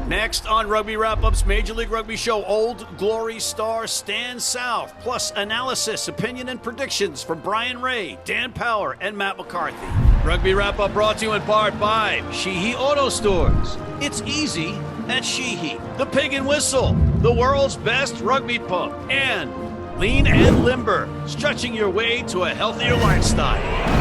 Next on Rugby Wrap-Up's Major League Rugby show, Old Glory star Stan South, plus analysis, opinion, and predictions from Bryan Ray, Dan Power, and Matt McCarthy. Rugby Wrap-Up brought to you in part by Sheehy Auto Stores. It's easy at Sheehy. The Pig and Whistle, the world's best rugby pub. And Lean and Limber, stretching your way to a healthier lifestyle.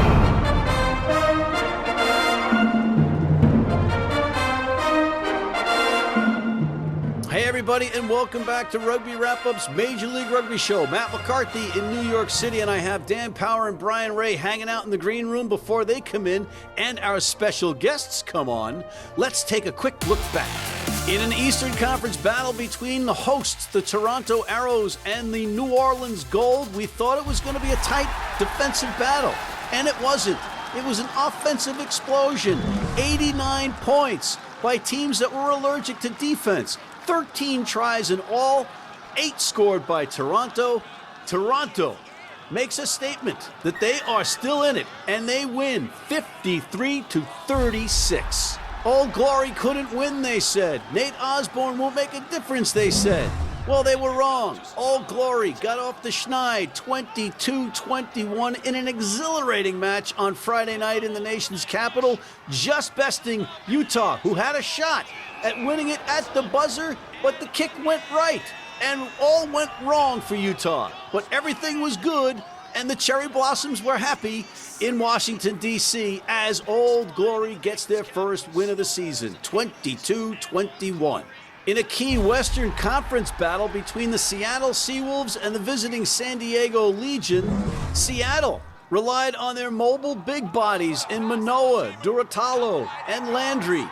Hey everybody, and welcome back to Rugby Wrap-Up's Major League Rugby show. Matt McCarthy in New York City, and I have Dan Power and Bryan Ray hanging out in the green room before they come in and our special guests come on. Let's take a quick look back. In an Eastern Conference battle between the hosts, the Toronto Arrows, and the New Orleans Gold, we thought it was going to be a tight defensive battle, and it wasn't. It was an offensive explosion. 89 points by teams that were allergic to defense. 13 tries in all, 8 scored by Toronto. Toronto makes a statement that they are still in it, and they win 53-36. Old Glory couldn't win, they said. Nate Osborne won't make a difference, they said. Well, they were wrong. Old Glory got off the schneid 22-21 in an exhilarating match on Friday night in the nation's capital, just besting Utah, who had a shot at winning it at the buzzer, but the kick went right, and all went wrong for Utah. But everything was good, and the Cherry Blossoms were happy in Washington, D.C., as Old Glory gets their first win of the season, 22-21. In a key Western Conference battle between the Seattle Seawolves and the visiting San Diego Legion, Seattle relied on their mobile big bodies in Manoa, Duratalo, and Landry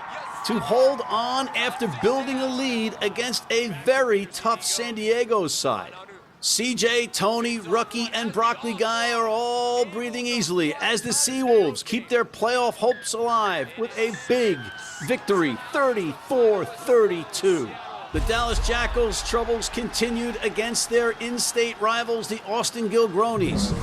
to hold on after building a lead against a very tough San Diego side. CJ, Tony, Rookie, and Broccoli Guy are all breathing easily as the Seawolves keep their playoff hopes alive with a big victory, 34-32. The Dallas Jackals' troubles continued against their in-state rivals, the Austin Gilgronis.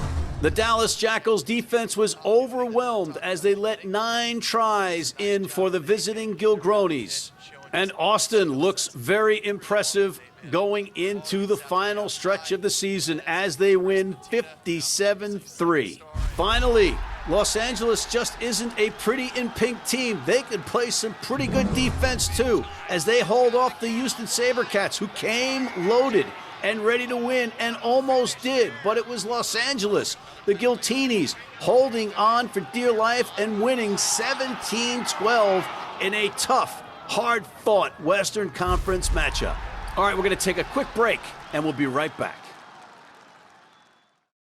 The Dallas Jackals defense was overwhelmed as they let 9 tries in for the visiting Gilgronis. And Austin looks very impressive going into the final stretch of the season as they win 57-3. Finally, Los Angeles just isn't a pretty in pink team. They could play some pretty good defense too as they hold off the Houston SaberCats, who came loaded and ready to win, and almost did, but it was Los Angeles, the Giltinis, holding on for dear life and winning 17-12 in a tough, hard-fought Western Conference matchup. All right, we're going to take a quick break, and we'll be right back.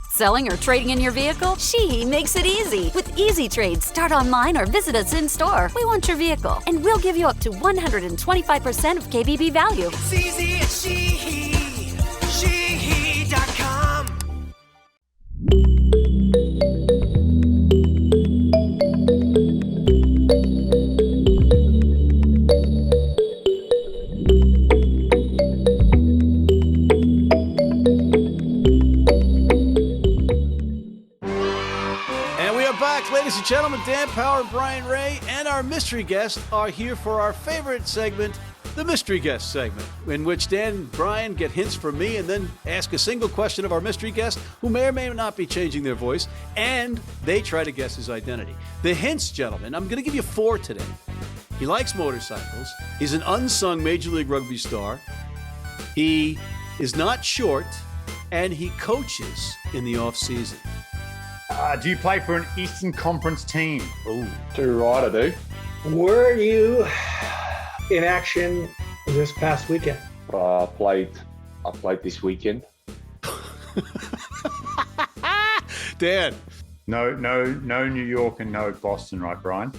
Selling or trading in your vehicle? Sheehy makes it easy. With Easy Trade, start online or visit us in store. We want your vehicle, and we'll give you up to 125% of KBB value. It's easy at Sheehy. Sheehy.com. Ladies and gentlemen, Dan Power, Bryan Ray, and our mystery guest are here for our favorite segment, the mystery guest segment, in which Dan and Bryan get hints from me and then ask a single question of our mystery guest, who may or may not be changing their voice, and they try to guess his identity. The hints, gentlemen, I'm going to give you 4 today. He likes motorcycles. He's an unsung Major League Rugby star. He is not short, and he coaches in the off-season. Do you play for an Eastern Conference team? Oh, Too right, I do. Were you in action this past weekend? I played this weekend. Dan. No New York and no Boston, right, Bryan?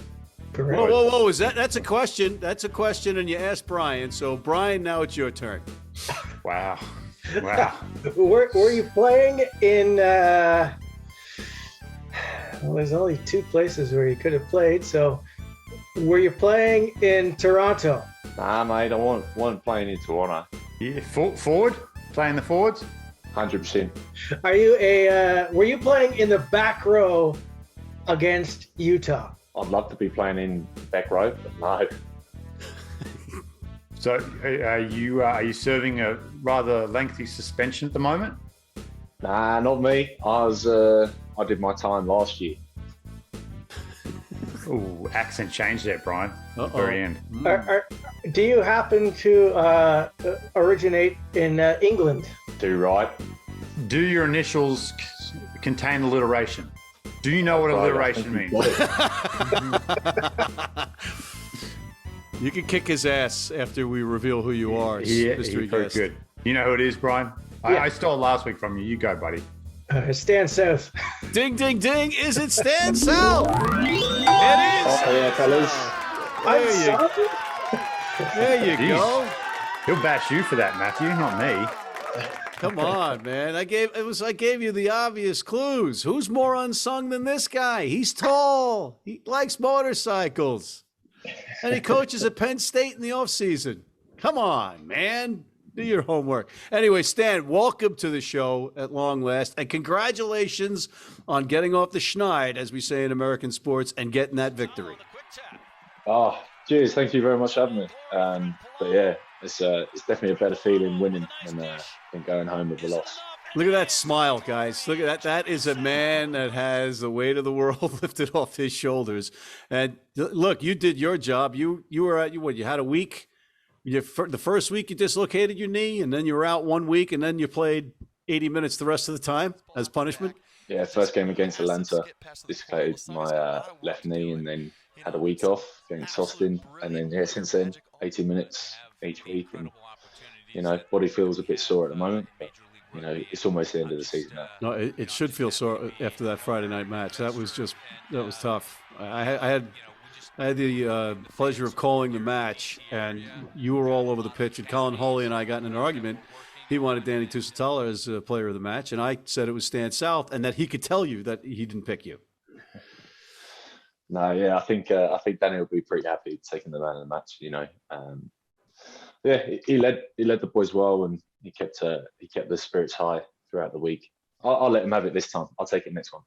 Correct. Whoa! That's a question. That's a question, and you asked Bryan. So, Bryan, now it's your turn. Wow. Were you playing in? Well, there's only 2 places where you could have played. So, were you playing in Toronto? Nah, mate, I wasn't playing in Toronto. Yeah, forward? Playing the forwards? 100%. Are you were you playing in the back row against Utah? I'd love to be playing in back row, but no. So are you serving a rather lengthy suspension at the moment? Nah, not me. I did my time last year. Ooh, accent change there, Brian. At the very end. Do you happen to originate in England? Do right. Do your initials contain alliteration? Do you know what alliteration means? You can kick his ass after we reveal who you are, mystery very guest. good. You know who it is, Brian? Yeah. I stole last week from you. You go, buddy. Stan South. Ding, ding, ding. Is it Stan South? It is. Oh, yeah, fellas. There you go. He'll bash you for that, Matthew, not me. Come on, man. I gave you the obvious clues. Who's more unsung than this guy? He's tall. He likes motorcycles. And he coaches at Penn State in the offseason. Come on, man. Do your homework. Anyway, Stan, welcome to the show at long last. And congratulations on getting off the schneid, as we say in American sports, and getting that victory. Oh, cheers. Thank you very much for having me. But yeah, it's definitely a better feeling winning than going home with a loss. Look at that smile, guys. Look at that. That is a man that has the weight of the world lifted off his shoulders. And look, you did your job. You had a week. The first week you dislocated your knee, and then you were out 1 week, and then you played 80 minutes the rest of the time as punishment. Yeah, first game against Atlanta, dislocated my left knee, and then had a week off against Austin, and then since then 80 minutes each week, and body feels a bit sore at the moment, but it's almost the end of the season now. No, it should feel sore after that Friday night match. That was tough. I had the pleasure of calling the match, and you were all over the pitch. And Colin Hawley and I got in an argument. He wanted Danny Tusitala as a player of the match, and I said it was Stan South, and that he could tell you that he didn't pick you. No, yeah, I think Danny will be pretty happy taking the man of the match. Yeah, he led the boys well, and he kept the spirits high throughout the week. I'll let him have it this time. I'll take it next one.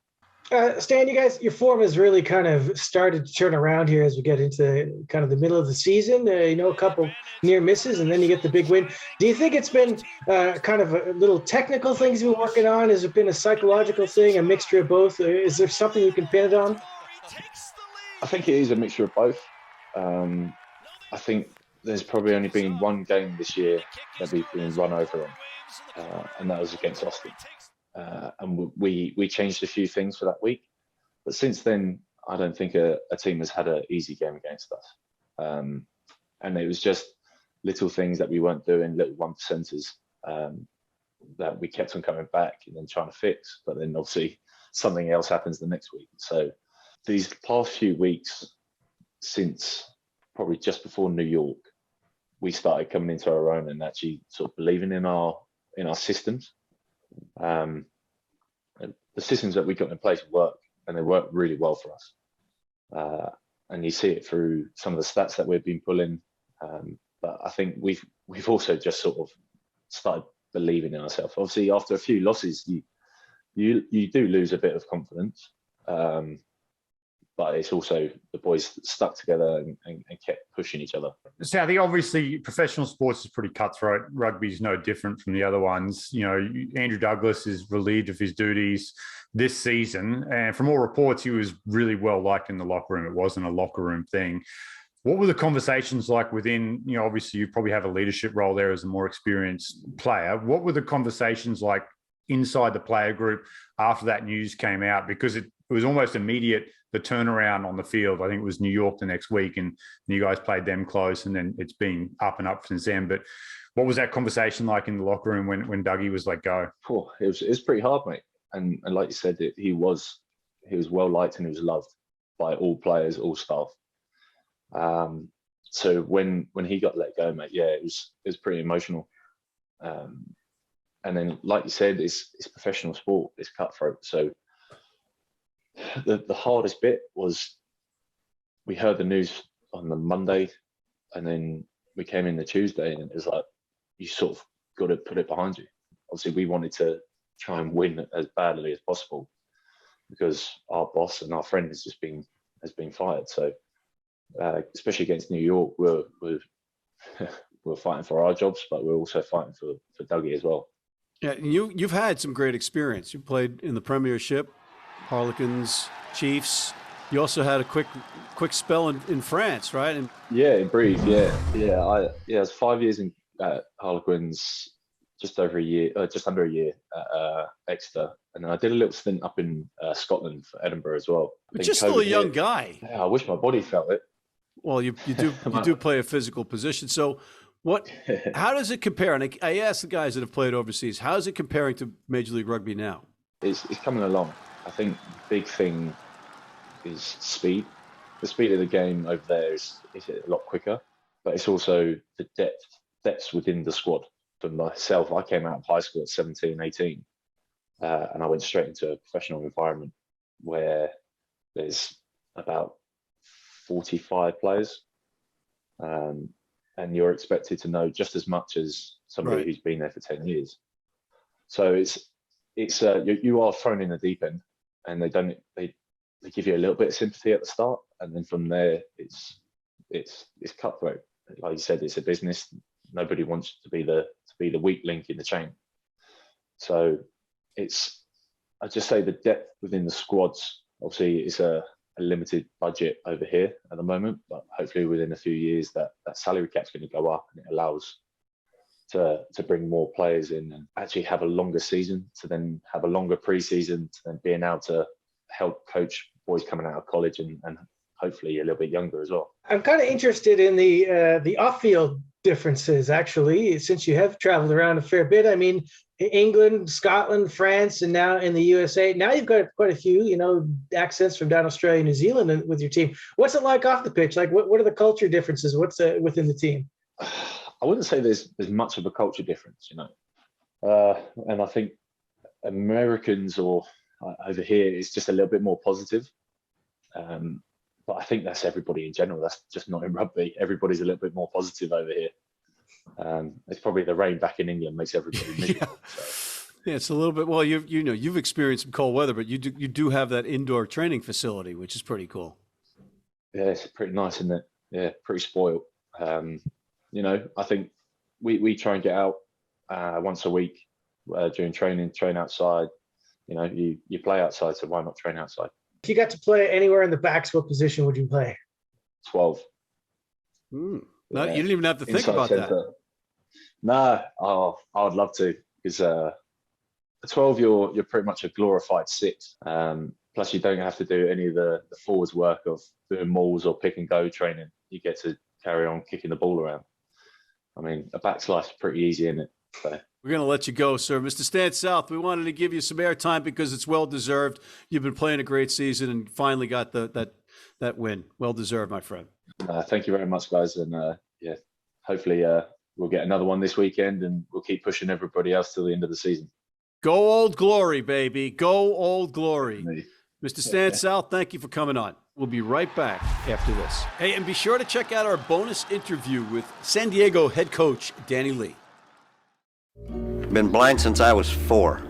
Stan, you guys, your form has really kind of started to turn around here as we get into kind of the middle of the season. A couple near misses, and then you get the big win. Do you think it's been kind of a little technical things you've been working on? Has it been a psychological thing, a mixture of both? Is there something you can pin it on? I think it is a mixture of both. I think there's probably only been one game this year that we've been run over on, and that was against Austin. And we changed a few things for that week, but since then I don't think a team has had an easy game against us, and it was just little things that we weren't doing, little 1%ers, that we kept on coming back and then trying to fix, but then obviously something else happens the next week. So these past few weeks, since probably just before New York, we started coming into our own and actually sort of believing in our systems. The systems that we got in place work, and they work really well for us. And you see it through some of the stats that we've been pulling. But I think we've also just sort of started believing in ourselves. Obviously, after a few losses, you do lose a bit of confidence. But it's also the boys stuck together and kept pushing each other. So I think obviously professional sports is pretty cutthroat. Rugby is no different from the other ones. Andrew Douglas is relieved of his duties this season. And from all reports, he was really well liked in the locker room. It wasn't a locker room thing. What were the conversations like within, obviously you probably have a leadership role there as a more experienced player. What were the conversations like inside the player group after that news came out? Because it was almost immediate, the turnaround on the field. I think it was New York the next week, and you guys played them close, and then it's been up and up since then. But what was that conversation like in the locker room when Dougie was let go? Oh, it was pretty hard, mate. And like you said, he was well liked and he was loved by all players, all staff. So when he got let go, mate, yeah, it was pretty emotional. And then, like you said, it's professional sport, it's cutthroat. So the hardest bit was we heard the news on the Monday, and then we came in the Tuesday, and it was like you sort of got to put it behind you. Obviously, we wanted to try and win as badly as possible because our boss and our friend has been fired. So especially against New York, we're fighting for our jobs, but we're also fighting for Dougie as well. Yeah, and you've had some great experience. You played in the Premiership, Harlequins, Chiefs. You also had a quick spell in France, right? And yeah, in Brive. Yeah. I was 5 years in Harlequins, just under a year at Exeter, and then I did a little stint up in Scotland for Edinburgh as well. But you're still a young guy. Yeah, I wish my body felt it. Well, you do play a physical position. So how does it compare? And I asked the guys that have played overseas, how is it comparing to Major League Rugby now? It's coming along. I think the big thing is speed. The speed of the game over there is a lot quicker, but it's also the depths within the squad. For myself, I came out of high school at 17, 18, and I went straight into a professional environment where there's about 45 players, and you're expected to know just as much as somebody who's been there for 10 years. So you are thrown in the deep end, and they give you a little bit of sympathy at the start, and then from there it's cutthroat. Like you said, it's a business. Nobody wants to be the weak link in the chain. So I just say the depth within the squads. Obviously, it's a limited budget over here at the moment, but hopefully within a few years that salary cap's going to go up, and it allows to bring more players in and actually have a longer season, to then have a longer pre-season, to then being able to help coach boys coming out of college and hopefully a little bit younger as well. I'm kind of interested in the off-field differences, actually, since you have traveled around a fair bit. I mean, England, Scotland, France, and now in the USA. Now you've got quite a few, accents from down Australia, New Zealand with your team. What's it like off the pitch? Like, what are the culture differences? What's within the team? I wouldn't say there's much of a culture difference, and I think Americans or over here is just a little bit more positive. But I think that's everybody in general. That's just not in rugby. Everybody's a little bit more positive over here. It's probably the rain back in England makes everybody miserable. Yeah, it's a little bit. Well, you've experienced some cold weather, but you do have that indoor training facility, which is pretty cool. Yeah, it's pretty nice, isn't it? Yeah, pretty spoiled. I think we try and get out once a week during training, train outside. You play outside, so why not train outside? If you got to play anywhere in the backs, what position would you play? 12. No, you didn't even have to think about center. that. No, I would love to, because at 12 you're pretty much a glorified 6. Plus you don't have to do any of the forwards work of doing mauls or pick and go training. You get to carry on kicking the ball around. I mean, a back's life's pretty easy, isn't it? So. We're going to let you go, sir. Mr. Stan South, we wanted to give you some airtime because it's well-deserved. You've been playing a great season and finally got that win. Well-deserved, my friend. Thank you very much, guys. And hopefully we'll get another one this weekend, and we'll keep pushing everybody else till the end of the season. Go Old Glory, baby. Go Old Glory. Mr. Stan South, thank you for coming on. We'll be right back after this. Hey, and be sure to check out our bonus interview with San Diego head coach Danny Lee. Been blind since I was 4,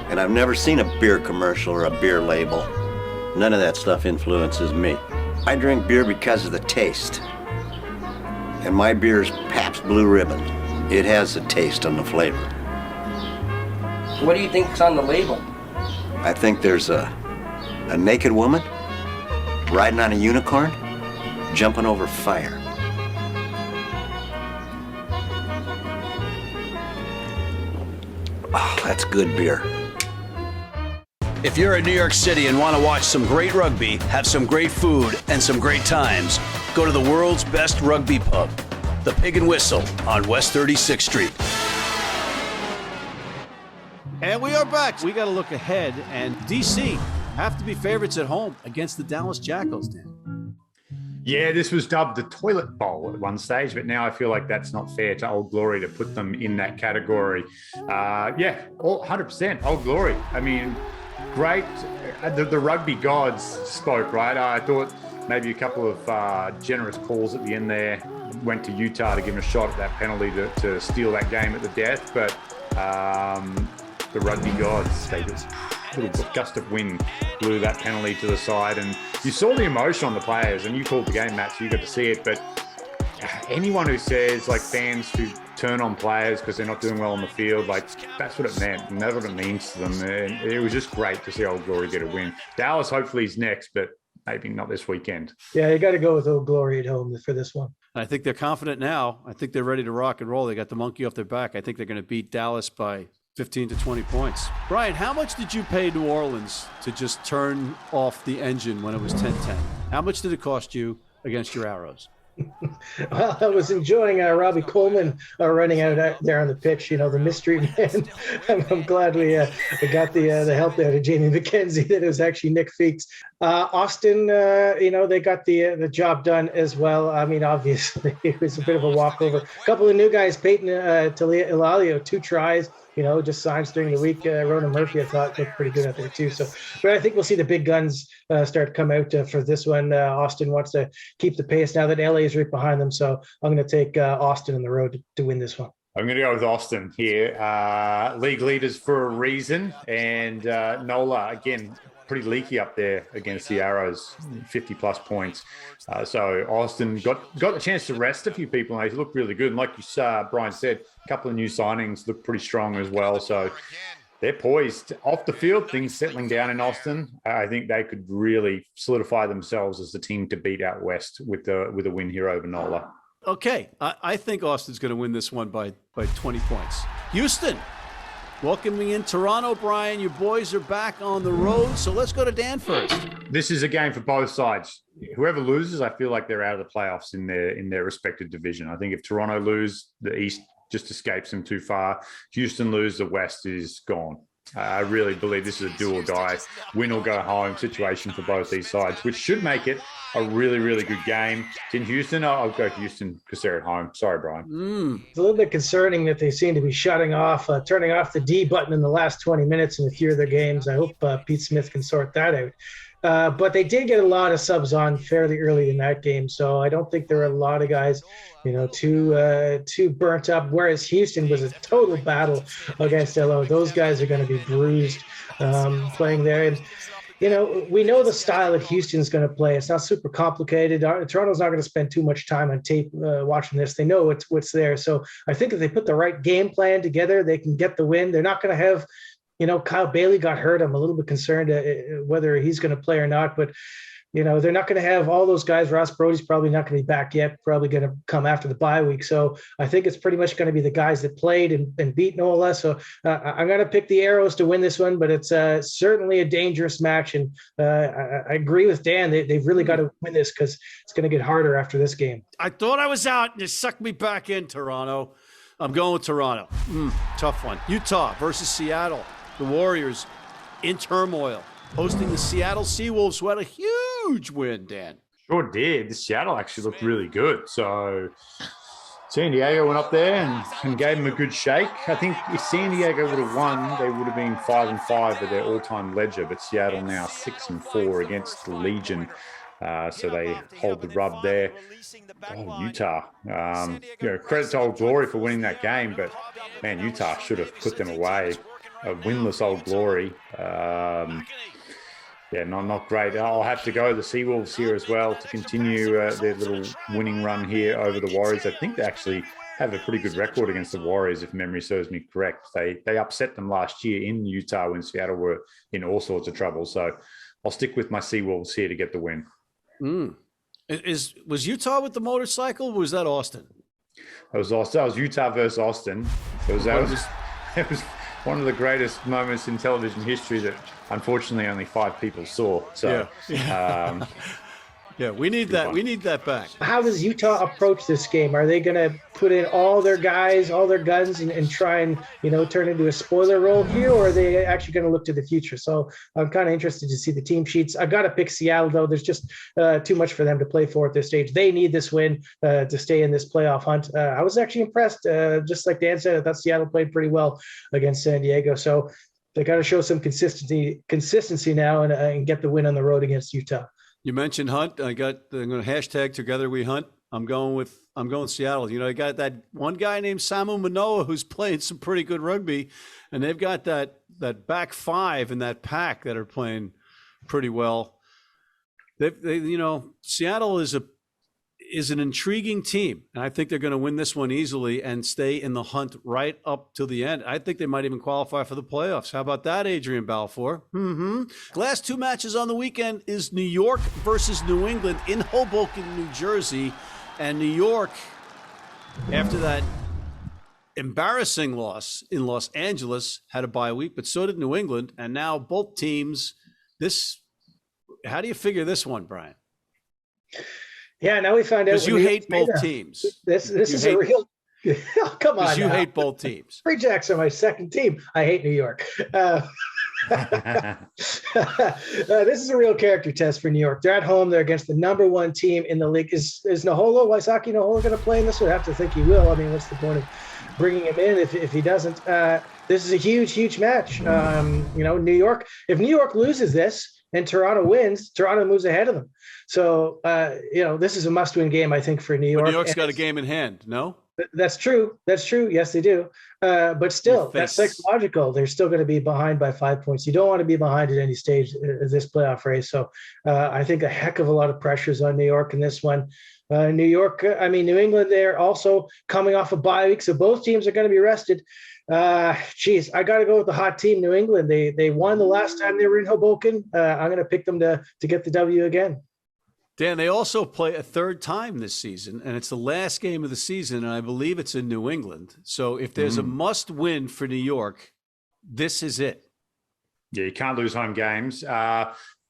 and I've never seen a beer commercial or a beer label. None of that stuff influences me. I drink beer because of the taste, and my beer's Pabst Blue Ribbon. It has the taste and the flavor. What do you think's on the label? I think there's a naked woman riding on a unicorn, jumping over fire. Oh, that's good beer. If you're in New York City and want to watch some great rugby, have some great food, and some great times, go to the world's best rugby pub, the Pig and Whistle on West 36th Street. And we are back. We got to look ahead, and DC have to be favorites at home against the Dallas Jackals, Dan. Yeah, this was dubbed the toilet bowl at one stage, but now I feel like that's not fair to Old Glory to put them in that category. 100% Old Glory. I mean, great. The rugby gods spoke, right? I thought maybe a couple of generous calls at the end there went to Utah to give them a shot at that penalty to steal that game at the death, but the rugby gods, they just a little gust of wind blew that penalty to the side, and you saw the emotion on the players, and you called the game, Matt, so you got to see it, but anyone who says, like, fans who turn on players because they're not doing well on the field, like, that's what it meant, and that's what it means to them. And it was just great to see Old Glory get a win. Dallas hopefully is next, but maybe not this weekend. Yeah, you got to go with Old Glory at home for this one. I think they're confident now. I think they're ready to rock and roll. They got the monkey off their back. I think they're going to beat Dallas by 15 to 20 points. Bryan, how much did you pay New Orleans to just turn off the engine when it was 10-10? How much did it cost you against your Arrows? Well, I was enjoying Robbie Coleman running out there on the pitch, the mystery man. I'm glad we got the help there to Jamie McKenzie that it was actually Nick Feeks. Austin, they got the job done as well. I mean, obviously, it was a bit of a walkover. A couple of new guys, Peyton Ilalio, 2 tries. Just signs during the week. Ronan Murphy, I thought, looked pretty good out there too. So, but I think we'll see the big guns start to come out for this one. Austin wants to keep the pace now that LA is right behind them. So I'm going to take Austin on the road to win this one. I'm going to go with Austin here. League leaders for a reason. And Nola, again, pretty leaky up there against the Arrows, 50-plus points. So Austin got the chance to rest a few people, and they looked really good. And like Bryan said, a couple of new signings look pretty strong as well. So they're poised. Off the field, things settling down in Austin. I think they could really solidify themselves as the team to beat out West with a win here over Nola. Okay, I think Austin's going to win this one by 20 points. Houston, welcoming in Toronto. Bryan, your boys are back on the road, so let's go to Dan first. This is a game for both sides. Whoever loses, I feel like they're out of the playoffs in their respective division. I think if Toronto lose, the East just escapes them too far. Houston lose, the West is gone. I really believe this is a do or die, win or go home situation for both these sides, which should make it a really, really good game. It's in Houston. I'll go Houston because they're at home. Sorry, Bryan. It's a little bit concerning that they seem to be turning off the D button in the last 20 minutes in a few of their games. I hope Pete Smith can sort that out. But they did get a lot of subs on fairly early in that game, so I don't think there were a lot of guys, too burnt up. Whereas Houston was a total battle against LO. Those guys are going to be bruised playing there. And we know the style that Houston's going to play. It's not super complicated. Toronto's not going to spend too much time on tape watching this. They know what's there. So I think if they put the right game plan together, they can get the win. They're not going to have. Kyle Bailey got hurt. I'm a little bit concerned whether he's going to play or not, but they're not going to have all those guys. Ross Brody's probably not going to be back yet, probably going to come after the bye week. So I think it's pretty much going to be the guys that played and beat Nola. So I'm going to pick the Arrows to win this one, but it's certainly a dangerous match. And I agree with Dan. They've really got to win this because it's going to get harder after this game. I thought I was out and you sucked me back in, Toronto. I'm going with Toronto. Tough one. Utah versus Seattle. The Warriors in turmoil, hosting the Seattle Seawolves, who had a huge win, Dan. Sure did. Seattle actually looked really good. So San Diego went up there and gave them a good shake. I think if San Diego would have won, they would have been 5-5 with their all-time ledger, but Seattle now 6-4 against the Legion. So they hold the rub there. Oh, Utah. Credit to Old Glory for winning that game, but, man, Utah should have put them away. A winless Old Glory. Not great. I'll have to go the Seawolves here as well to continue their little winning run here over the Warriors. I think they actually have a pretty good record against the Warriors, if memory serves me correct. They upset them last year in Utah when Seattle were in all sorts of trouble. So I'll stick with my Seawolves here to get the win. Was Utah with the motorcycle, or was that Austin? It was Austin. That was Utah versus Austin. It was one of the greatest moments in television history that unfortunately only 5 people saw. So, we need that. We need that back. How does Utah approach this game? Are they going to put in all their guys, all their guns, and try and turn into a spoiler role here, or are they actually going to look to the future? So I'm kind of interested to see the team sheets. I got to pick Seattle though. There's just too much for them to play for at this stage. They need this win to stay in this playoff hunt. I was actually impressed. Just like Dan said, I thought Seattle played pretty well against San Diego. So they got to show some consistency now and get the win on the road against Utah. You mentioned Hunt. I'm going to hashtag Together We Hunt. I'm going Seattle. I got that one guy named Samu Manoa who's playing some pretty good rugby, and they've got that back 5 in that pack that are playing pretty well. Seattle is an intriguing team, and I think they're going to win this one easily and stay in the hunt right up to the end. I think they might even qualify for the playoffs. How about that, Adrian Balfour? Last two matches on the weekend is New York versus New England in Hoboken, New Jersey. And New York, after that embarrassing loss in Los Angeles, had a bye week, but so did New England. And now both teams, how do you figure this one, Brian? Yeah, now we find out. Because you hate both teams. This is a real. Oh, come on. Because you hate both teams. Free Jacks are my second team. I hate New York. This is a real character test for New York. They're at home. They're against the number one team in the league. Is Waisake Naholo going to play in this? I have to think he will. I mean, what's the point of bringing him in if he doesn't? This is a huge match. New York. If New York loses this and Toronto wins, Toronto moves ahead of them. So, this is a must-win game, I think, for New York. Well, New York's got a game in hand, no? That's true. Yes, they do. But still, that's psychological. They're still going to be behind by 5 points. You don't want to be behind at any stage of this playoff race. So I think a heck of a lot of pressures on New York in this one. New England, they're also coming off a bye week, so both teams are going to be rested. I got to go with the hot team, New England. They won the last time they were in Hoboken. I'm going to pick them to get the W again. Dan, they also play a third time this season, and it's the last game of the season, and I believe it's in New England. So if there's a must-win for New York, this is it. Yeah, you can't lose home games.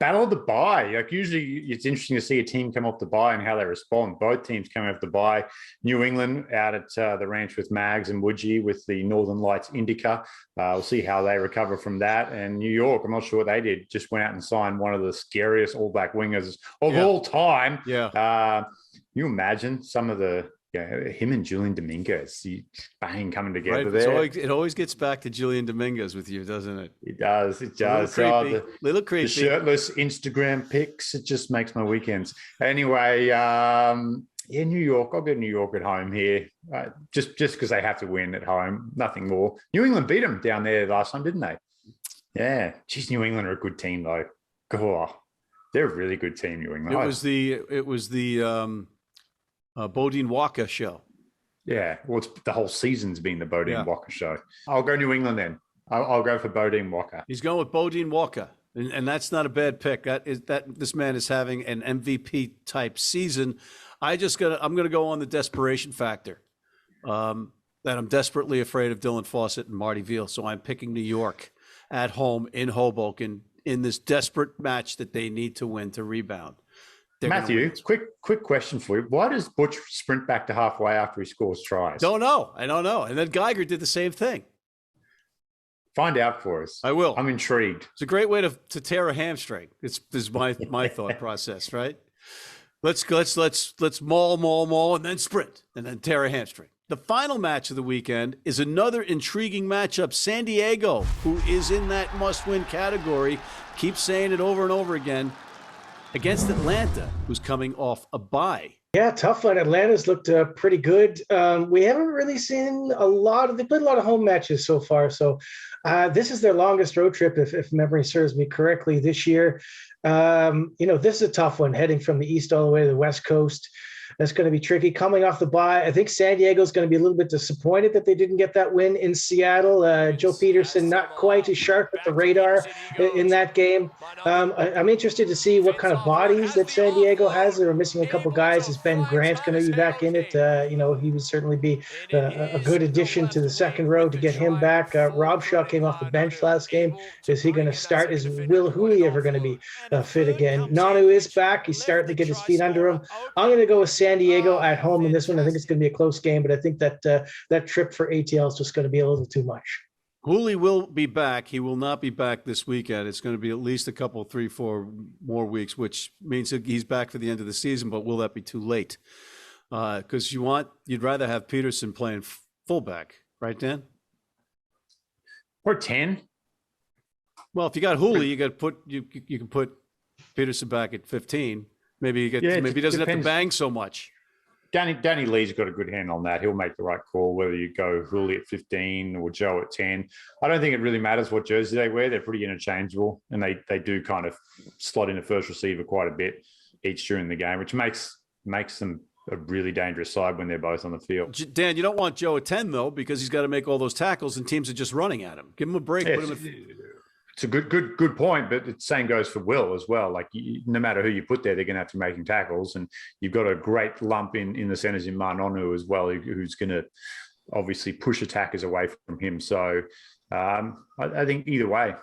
Battle of the bye. Like usually it's interesting to see a team come off the bye and how they respond. Both teams coming off the bye. New England out at the ranch with Mags and Woodgie with the Northern Lights Indica. We'll see how they recover from that. And New York, I'm not sure what they did, just went out and signed one of the scariest All Black wingers of all time. Yeah. You imagine some of the him and Julian Dominguez, bang, coming together there. It always gets back to Julian Dominguez with you, doesn't it? It does. It does. Little creepy. The shirtless Instagram pics, it just makes my weekends. Anyway, New York. I'll go New York at home here, just because they have to win at home, nothing more. New England beat them down there last time, didn't they? Yeah. Geez, New England are a good team, though. God, they're a really good team, New England. It was the Bodine Walker show. Yeah, well, the whole season's been the Bodine Walker show. I'll go New England then. I'll go for Bodine Walker. He's going with Bodine Walker, and that's not a bad pick. This man is having an MVP type season. I'm going to go on the desperation factor. That I'm desperately afraid of Dylan Fawcett and Marty Veal, so I'm picking New York at home in Hoboken in this desperate match that they need to win to rebound. Matthew, quick question for you. Why does Butch sprint back to halfway after he scores tries? I don't know. And then Geiger did the same thing. Find out for us. I will. I'm intrigued. It's a great way to tear a hamstring. This is my thought process, right? Let's maul, and then sprint, and then tear a hamstring. The final match of the weekend is another intriguing matchup. San Diego, who is in that must-win category, keeps saying it over and over again, against Atlanta, who's coming off a bye. Yeah, tough one. Atlanta's looked pretty good. We haven't really seen they played a lot of home matches so far. So this is their longest road trip, if memory serves me correctly, this year. This is a tough one, heading from the east all the way to the west coast. That's going to be tricky. Coming off the bye, I think San Diego's going to be a little bit disappointed that they didn't get that win in Seattle. Joe Peterson, not quite as sharp at the radar in that game. I'm interested to see what kind of bodies that San Diego has. They're missing a couple guys. Is Ben Grant going to be back in it? He would certainly be a good addition to the second row to get him back. Rob Shaw came off the bench last game. Is he going to start? Is Will Hooley ever going to be fit again? Nanu is back. He's starting to get his feet under him. I'm going to go with San Diego at home in this one. I think it's going to be a close game, but I think that that trip for ATL is just going to be a little too much. Hooley will be back. He will not be back this weekend. It's going to be at least a couple, 3-4 more weeks, which means that he's back for the end of the season, but will that be too late? Because you'd rather have Peterson playing fullback, right, Dan? Or 10. Well, if you got Hooley, you can put Peterson back at 15. Maybe maybe he doesn't have to bang so much. Danny Lee's got a good hand on that. He'll make the right call, whether you go Hooley at 15 or Joe at 10. I don't think it really matters what jersey they wear. They're pretty interchangeable, and they do kind of slot in a first receiver quite a bit each during the game, which makes them a really dangerous side when they're both on the field. Dan, you don't want Joe at 10, though, because he's got to make all those tackles and teams are just running at him. Give him a break. Yeah, put him it's a good point, but the same goes for Will as well. Like, no matter who you put there, they're going to have to be making tackles, and you've got a great lump in the centers in Manonu as well, who's going to obviously push attackers away from him. So I think either way,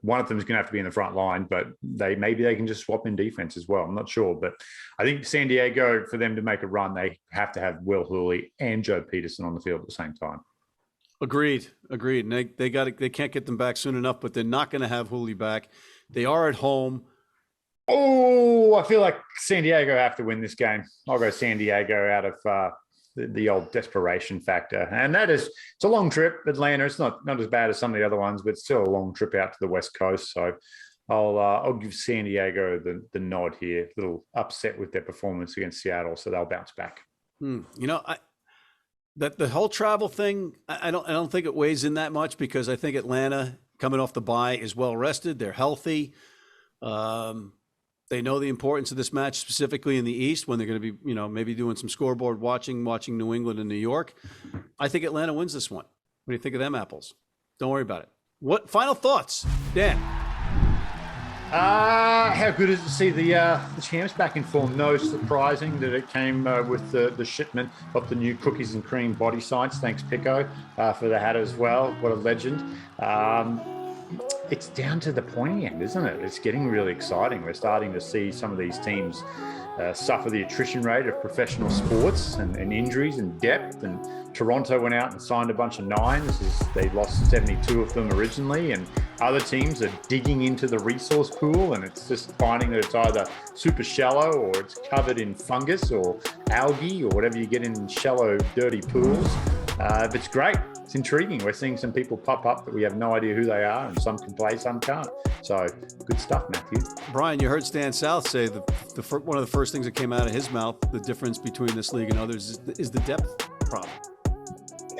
one of them is going to have to be in the front line, but maybe they can just swap in defense as well. I'm not sure, but I think San Diego, for them to make a run, they have to have Will Hooley and Joe Peterson on the field at the same time. Agreed. And they can't get them back soon enough, but they're not going to have Hooley back. They are at home. Oh, I feel like San Diego have to win this game. I'll go San Diego out of the old desperation factor. And it's a long trip, Atlanta. It's not as bad as some of the other ones, but it's still a long trip out to the West Coast. So I'll give San Diego the nod here. A little upset with their performance against Seattle, so they'll bounce back. That the whole travel thing, I don't think it weighs in that much, because I think Atlanta, coming off the bye, is well rested. They're healthy. They know the importance of this match, specifically in the East, when they're going to be, maybe doing some scoreboard watching New England and New York. I think Atlanta wins this one. What do you think of them apples? Don't worry about it. What final thoughts, Dan? How good is it to see the champs back in form? No surprising that it came with the shipment of the new cookies and cream body sites. Thanks, Pico, for the hat as well. What a legend. It's down to the pointy end, isn't it? It's getting really exciting. We're starting to see some of these teams suffer the attrition rate of professional sports and injuries and depth. And Toronto went out and signed a bunch of 9s. They lost 72 of them originally, and other teams are digging into the resource pool, and it's just finding that it's either super shallow or it's covered in fungus or algae or whatever you get in shallow, dirty pools. But it's great. It's intriguing. We're seeing some people pop up that we have no idea who they are, and some can play, some can't. So good stuff, Matthew. Bryan, you heard Stan South say one of the first things that came out of his mouth, the difference between this league and others is the depth problem.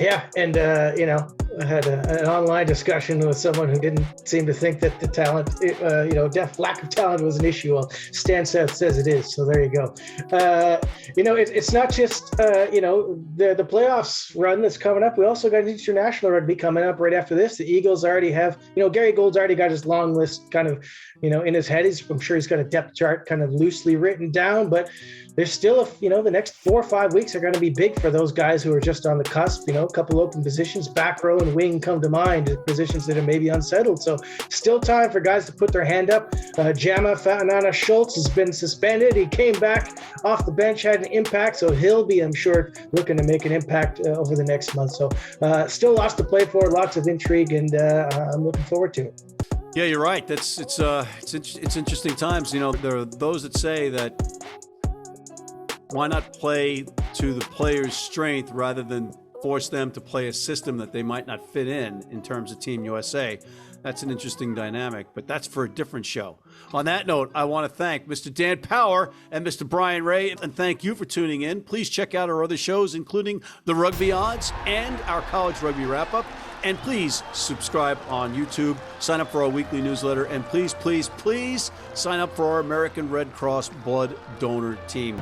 Yeah, and I had an online discussion with someone who didn't seem to think that the talent, lack of talent was an issue. Well, Stan Seth says it is, so there you go. It's not just the playoffs run that's coming up. We also got international rugby coming up right after this. The Eagles already have, Gary Gould's already got his long list kind of, in his head. I'm sure he's got a depth chart kind of loosely written down, but there's still the next 4 or 5 weeks are going to be big for those guys who are just on the cusp. A couple open positions, back row and wing come to mind, positions that are maybe unsettled. So still time for guys to put their hand up. Jama Fatanana Schultz has been suspended. He came back off the bench, had an impact, so he'll be, I'm sure, looking to make an impact over the next month. So still lots to play for, lots of intrigue, and I'm looking forward to it. Yeah, you're right. It's interesting times. There are those that say that why not play to the player's strength rather than force them to play a system that they might not fit in terms of Team USA. That's an interesting dynamic, but that's for a different show. On that note, I want to thank Mr. Dan Power and Mr. Bryan Ray, and thank you for tuning in. Please check out our other shows, including the Rugby Odds and our College Rugby Wrap-Up. And please subscribe on YouTube, sign up for our weekly newsletter, and please, please, please sign up for our American Red Cross Blood Donor Team.